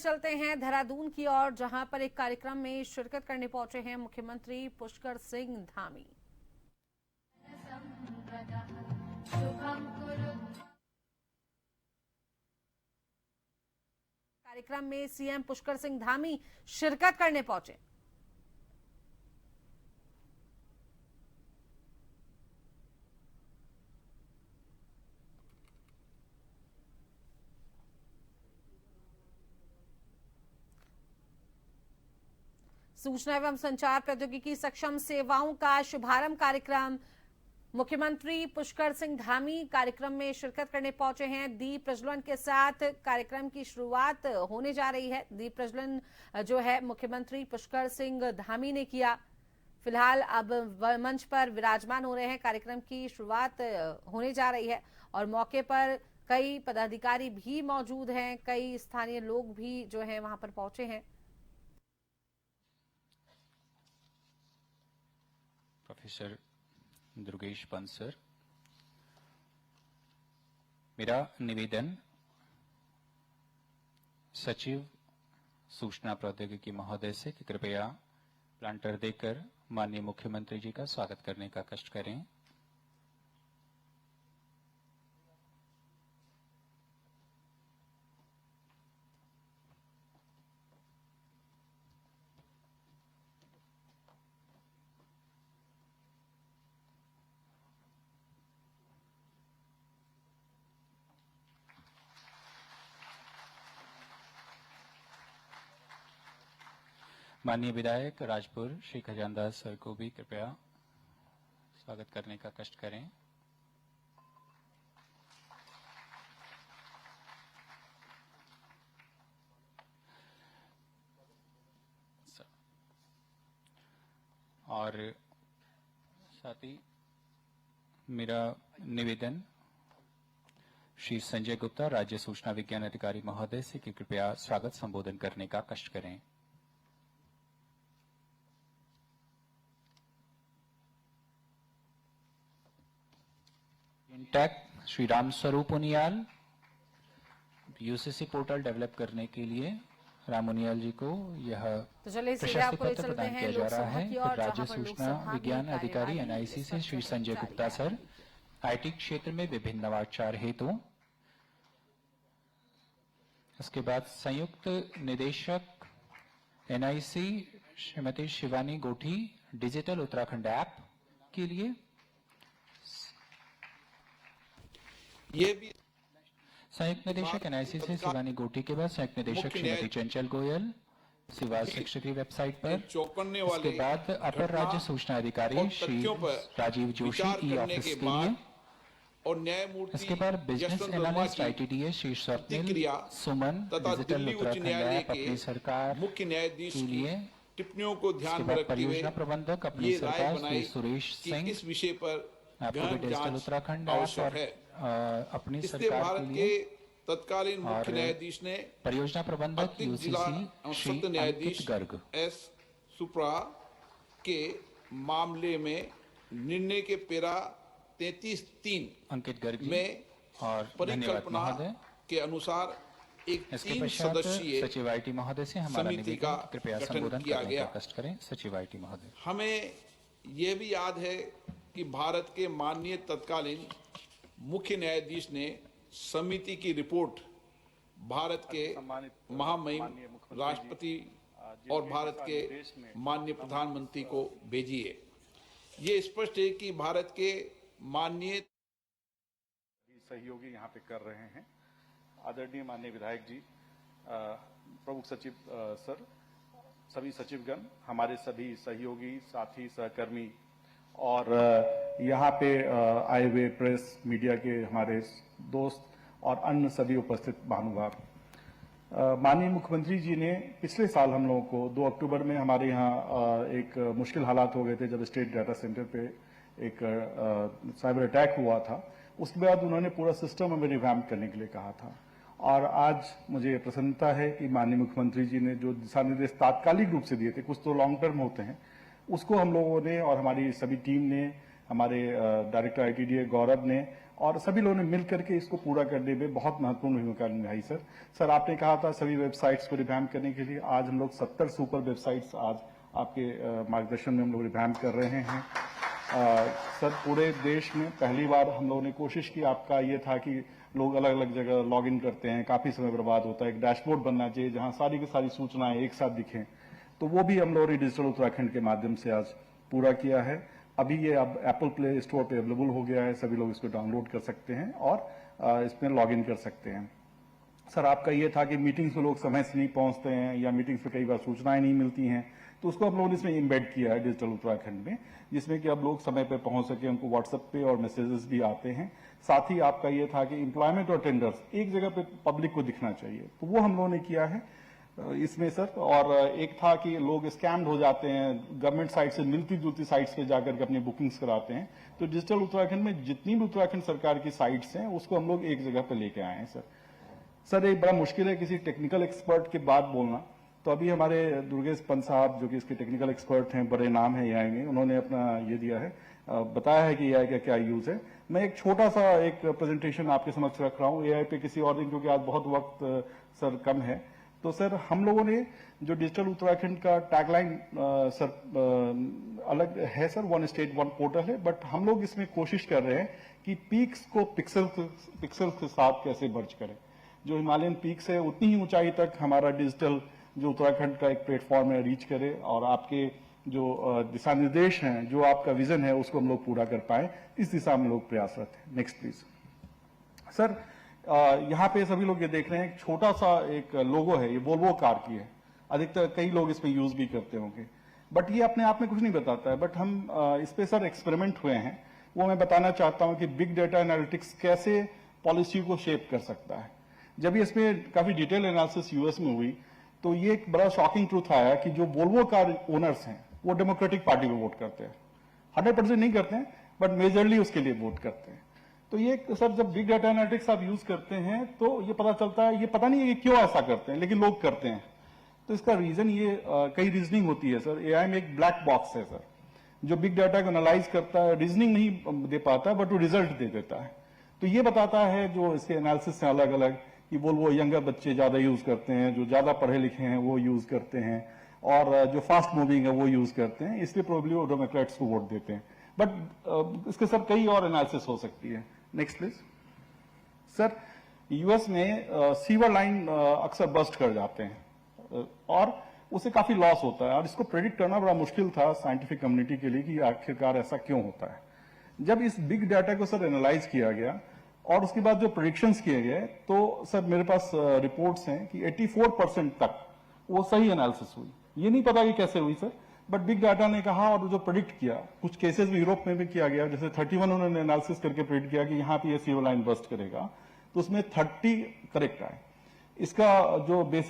चलते हैं देहरादून की ओर, जहां पर एक कार्यक्रम में शिरकत करने पहुंचे हैं मुख्यमंत्री पुष्कर सिंह धामी। कार्यक्रम में सीएम पुष्कर सिंह धामी शिरकत करने पहुंचे। सूचना एवं संचार प्रौद्योगिकी सक्षम सेवाओं का शुभारंभ कार्यक्रम। मुख्यमंत्री पुष्कर सिंह धामी कार्यक्रम में शिरकत करने पहुंचे हैं। दीप प्रज्वलन के साथ कार्यक्रम की शुरुआत होने जा रही है। दीप प्रज्वलन जो है मुख्यमंत्री पुष्कर सिंह धामी ने किया। फिलहाल अब मंच पर विराजमान हो रहे हैं। कार्यक्रम की शुरुआत होने जा रही है और मौके पर कई पदाधिकारी भी मौजूद हैं, कई स्थानीय लोग भी जो है वहां पर पहुंचे हैं। प्रोफेसर दुर्गेश पंत सर, मेरा निवेदन सचिव सूचना प्रौद्योगिकी महोदय से कि कृपया प्लांटर देकर माननीय मुख्यमंत्री जी का स्वागत करने का कष्ट करें। माननीय विधायक राजपुर श्री खजानदास सर को भी कृपया स्वागत करने का कष्ट करें। और साथ ही मेरा निवेदन श्री संजय गुप्ता राज्य सूचना विज्ञान अधिकारी महोदय से कि कृपया स्वागत संबोधन करने का कष्ट करें। Intake Shri Ram Swaroop Uniyal, UCC portal develop करने के लिए राम उनियाल जी को यह प्रशस्ति पत्र प्रदान किया जा रहा है। राज्य सूचना विज्ञान अधिकारी एनआईसी से श्री संजय गुप्ता सर, आईटी क्षेत्र में विभिन्न नवाचार हेतु। इसके बाद संयुक्त निदेशक NIC Shrimati Shivani Gothi, digital Uttarakhand app के लिए। ये भी संयुक्त निदेशक एनआईसी से शिवानी गोटी के बाद संयुक्त निदेशक श्रीमती चंचल गोयल, सिवाल शिक्षा की वेबसाइट पर। इसके बाद अपर राज्य सूचना अधिकारी श्री राजीव जोशी ई ऑफिस के लिए। और न्यायमूर्ति इसके बाद बिजनेस एनालिस्ट आईटीडीएस श्री स्वप्निल सुमन, डिजिटल उत्तराखंड ऐप अपनी सरकार मुख्य न्यायाधीश के लिए टिप्पणियों को ध्यान में रखते हुए परियोजना प्रबंधक अपनी सरकार श्री सुरेश सिंह इस विषय पर डिजिटल उत्तराखंड आवश्यक है। अपनी सरकार के लिए तत्कालीन मुख्य न्यायाधीश ने परियोजना प्रबंधक यूसीसी सत्य न्यायाधीश गर्ग एस सुप्रा के मामले में निर्णय के पेरा 33(3) अंकित गर्ग में और परिकल्पना के अनुसार एक 3 सदस्यीय सचिव आईटी महोदय से हमारा निवेदन कृपया संबोधन करने का कष्ट करें। सचिव आईटी महोदय, हमें यह भी याद है कि भारत के माननीय तत्कालीन मुख्य न्यायाधीश ने समिति की रिपोर्ट भारत के महामहिम राष्ट्रपति और भारत के माननीय प्रधानमंत्री को भेजी है। ये स्पष्ट है कि भारत के माननीय सहयोगी यहाँ पे कर रहे हैं। आदरणीय माननीय विधायक जी, प्रमुख सचिव सर, सभी सचिवगण, हमारे सभी सहयोगी साथी सहकर्मी और यहाँ पे आए हुए प्रेस मीडिया के हमारे दोस्त और अन्य सभी उपस्थित महानुभाव, माननीय मुख्यमंत्री जी ने पिछले साल हम लोगों को 2 अक्टूबर में हमारे यहाँ एक मुश्किल हालात हो गए थे जब स्टेट डाटा सेंटर पे एक साइबर अटैक हुआ था। उसके बाद उन्होंने पूरा सिस्टम हमें रिवैम्प करने के लिए कहा था और आज मुझे प्रसन्नता है कि माननीय मुख्यमंत्री जी ने जो दिशा निर्देश तात्कालिक रूप से दिए थे, कुछ तो लॉन्ग टर्म होते हैं, उसको हम लोगों ने और हमारी सभी टीम ने, हमारे डायरेक्टर आईटीडीए गौरव ने और सभी लोगों ने मिल करके इसको पूरा करने में बहुत महत्वपूर्ण भूमिका निभाई सर। सर आपने कहा था सभी वेबसाइट्स को रिवैम्प करने के लिए, आज हम लोग 70 सुपर वेबसाइट्स आज आपके मार्गदर्शन में हम लोग रिवैम्प कर रहे हैं। सर पूरे देश में पहली बार हम लोगों ने कोशिश की, आपका ये था कि लोग अलग अलग जगह लॉग इन करते हैं, काफी समय बर्बाद होता है, एक डैशबोर्ड बनना चाहिए जहां सारी की सारी सूचनाएं एक साथ दिखें, तो वो भी हम लोगों ने डिजिटल उत्तराखंड के माध्यम से आज पूरा किया है। अभी ये अब एप्पल प्ले स्टोर पे अवेलेबल हो गया है, सभी लोग इसको डाउनलोड कर सकते हैं और इसमें लॉग इन कर सकते हैं। सर आपका ये था कि मीटिंग्स में लोग समय से नहीं पहुंचते हैं या मीटिंग्स में कई बार सूचनाएं नहीं मिलती हैं, तो उसको हम लोगों ने इसमें इम्बेड किया है डिजिटल उत्तराखंड में, जिसमें कि अब लोग समय पे पहुंच सके, उनको व्हाट्सएप पे और मैसेजेस भी आते हैं। साथ ही आपका ये था कि एम्प्लॉयमेंट और टेंडर्स एक जगह पे पब्लिक को दिखना चाहिए, तो वो हम लोगों ने किया है इसमें सर। और एक था कि लोग स्कैम्ड हो जाते हैं, गवर्नमेंट साइट से मिलती जुलती साइट्स पे जाकर के अपनी बुकिंग्स कराते हैं, तो डिजिटल उत्तराखंड में जितनी भी उत्तराखंड सरकार की साइट्स हैं उसको हम लोग एक जगह पे लेके आए हैं सर। सर एक बड़ा मुश्किल है किसी टेक्निकल एक्सपर्ट के बात बोलना, तो अभी हमारे दुर्गेश पंत साहब जो कि इसके टेक्निकल एक्सपर्ट हैं, बड़े नाम है एआई में, उन्होंने अपना ये दिया है, बताया है कि एआई का क्या यूज है। मैं एक छोटा सा एक प्रेजेंटेशन आपके समक्ष रख रहा हूँ एआई पे किसी और दिन, क्योंकि आज बहुत वक्त सर कम है। तो सर हम लोगों ने जो डिजिटल उत्तराखंड का टैगलाइन सर अलग है sir, one state one portal है, बट हम लोग इसमें कोशिश कर रहे हैं कि पीक्स को पिक्सल के साथ कैसे मर्ज करें। जो हिमालयन पीक्स है उतनी ही ऊंचाई तक हमारा डिजिटल जो उत्तराखंड का एक प्लेटफॉर्म है रीच करे, और आपके जो दिशा निर्देश हैं, जो आपका विजन है, उसको हम लोग पूरा कर पाए, इस दिशा में लोग प्रयासरत हैं। Next please sir. यहाँ पे सभी लोग ये देख रहे हैं, एक छोटा सा एक लोगो है, ये वोल्वो कार की है, अधिकतर कई लोग इसमें यूज भी करते होंगे, बट ये अपने आप में कुछ नहीं बताता है। बट हम इस पे सर एक्सपेरिमेंट हुए हैं, वो मैं बताना चाहता हूं कि बिग डेटा एनालिटिक्स कैसे पॉलिसी को शेप कर सकता है। जब ये इसमें काफी डिटेल एनालिसिस यूएस में हुई, तो ये एक बड़ा शॉकिंग ट्रूथ आया कि जो वोल्वो कार ओनर्स हैं वो डेमोक्रेटिक पार्टी को वोट करते हैं, 100% नहीं करते हैं बट मेजरली उसके लिए वोट करते हैं। तो ये सर जब बिग डाटा एनालिटिक्स आप यूज करते हैं तो ये पता चलता है, ये पता नहीं है कि क्यों ऐसा करते हैं, लेकिन लोग करते हैं। तो इसका रीजन ये कई रीजनिंग होती है सर। एआई में एक ब्लैक बॉक्स है सर, जो बिग डाटा को एनालाइज करता है, रीजनिंग नहीं दे पाता बट वो रिजल्ट दे देता है। तो ये बताता है जो इसके एनालिसिस हैं अलग अलग, कि वो यंगर बच्चे ज्यादा यूज करते हैं, जो ज्यादा पढ़े लिखे हैं वो यूज करते हैं, और जो फास्ट मूविंग है वो यूज करते हैं, इसलिए प्रोबेबली वो डेमोक्रेट्स को वोट देते हैं। बट इसके सर कई और एनालिसिस हो सकती है। Next please sir. यूएस में सीवर लाइन अक्सर बस्ट कर जाते हैं और उससे काफी लॉस होता है, और इसको प्रेडिक्ट करना बड़ा मुश्किल था साइंटिफिक कम्युनिटी के लिए कि आखिरकार ऐसा क्यों होता है। जब इस बिग डाटा को सर एनालाइज किया गया और उसके बाद जो प्रेडिक्शंस किए गए, तो सर मेरे पास रिपोर्ट्स हैं कि 84% तक वो सही एनालिसिस हुई। ये नहीं पता कि कैसे हुई सर, बट बिग डाटा ने कहा और जो प्रेडिक्ट किया, कुछ केसेस भी यूरोप में भी किया गया, जैसे 31 उन्होंने एनालिसिस करके प्रेडिक्ट किया कि यहाँ पे ये सीवर लाइन बस्ट करेगा, तो उसमें 30 करेक्ट आए। इसका जो बेसिक